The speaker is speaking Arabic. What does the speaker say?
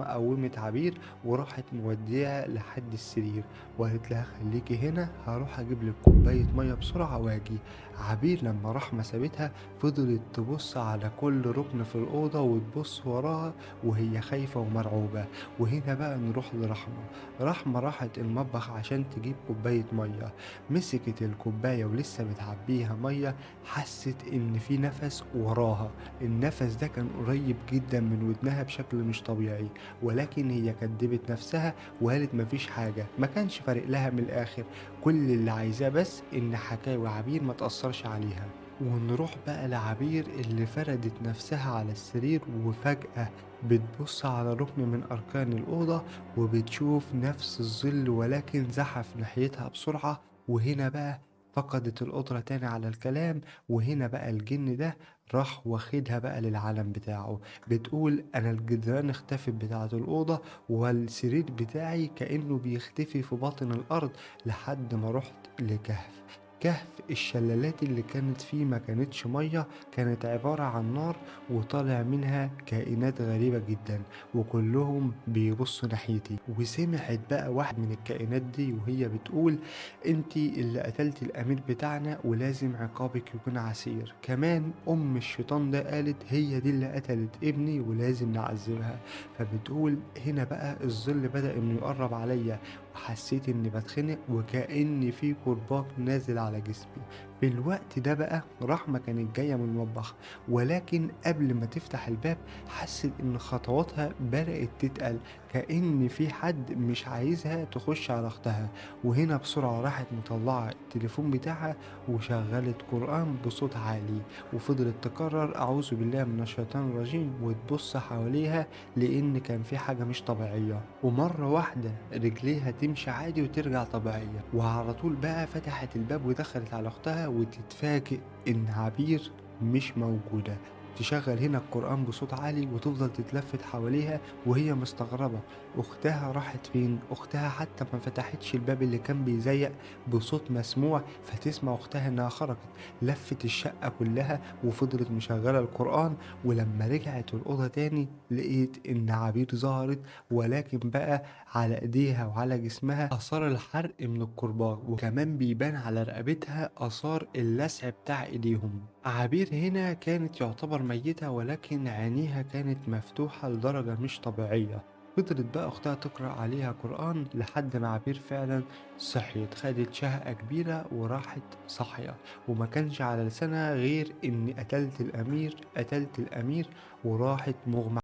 رحمة قومت عبير وراحت موديها لحد السرير، وقالت لها خليكي هنا هروح اجيب لك كوباية مية بسرعة واجي. عبير لما رحمة سابتها فضلت تبص على كل ركن في الأوضة وتبص وراها وهي خايفة ومرعوبة. وهنا بقى نروح لرحمة. رحمة راحت المطبخ عشان تجيب كوباية مية، مسكت الكوباية ولسه بتعبيها مية حست إن في نفس وراها. النفس ده كان قريب جدا من ودنها بشكل مش طبيعي، ولكن هي كدبت نفسها وقالت مفيش حاجة، ما كانش فارق لها من الآخر. كل اللي عايزاه بس إن حكاوي عبير ما تأثرش عليها. ونروح بقى لعبير اللي فردت نفسها على السرير وفجأة بتبص على ركن من أركان الأوضة وبتشوف نفس الظل ولكن زحف ناحيتها بسرعة. وهنا بقى فقدت القدرة تاني على الكلام. وهنا بقى الجن ده راح واخدها بقى للعالم بتاعه. بتقول أنا الجدران اختفت بتاعة الأوضة والسرير بتاعي كأنه بيختفي في باطن الأرض لحد ما رحت لكهف. كهف الشلالات اللي كانت فيه ما كانتش مية، كانت عبارة عن نار وطالع منها كائنات غريبة جدا وكلهم بيبصوا ناحيتي. وسمعت بقى واحد من الكائنات دي وهي بتقول انتي اللي قتلت الامير بتاعنا ولازم عقابك يكون عسير. كمان ام الشيطان ده قالت هي دي اللي قتلت ابني ولازم نعذبها. فبتقول هنا بقى الظل بدأ انه يقرب عليا وحسيت اني بتخنق وكأن في كرباج نازل على جسمي. في الوقت ده بقى رحمة كانت جاية من المطبخ، ولكن قبل ما تفتح الباب حست ان خطواتها بدأت تتقل، كأن في حد مش عايزها تخش على اختها. وهنا بسرعة راحت مطلعة التليفون بتاعها وشغلت قرآن بصوت عالي وفضلت تكرر أعوذ بالله من الشيطان الرجيم وتبص حواليها لأن كان في حاجة مش طبيعية. ومرة واحدة رجليها تمشي عادي وترجع طبيعية، وعلى طول بقى فتحت الباب ودخلت على أختها وتتفاجئ إن عبير مش موجودة. تشغل هنا القرآن بصوت عالي وتفضل تتلفت حواليها وهي مستغربة أختها راحت فين. أختها حتى ما فتحتش الباب اللي كان بيزيق بصوت مسموع فتسمع أختها إنها خرجت. لفت الشقة كلها وفضلت مشغلة القرآن. ولما رجعت الأوضة تاني لقيت إن عبير ظهرت، ولكن بقى على ايديها وعلى جسمها آثار الحرق من الكرباج، وكمان بيبان على رقبتها آثار اللسع بتاع ايديهم. عبير هنا كانت يعتبر ميتة ولكن عينيها كانت مفتوحة لدرجة مش طبيعية. فضلت بقى أختها تقرأ عليها قرآن لحد ما عبير فعلا صحيت، خدت شهقة كبيرة وراحت صحية. وما كانش على لسانها غير إني قتلت الأمير قتلت الأمير، وراحت مغمى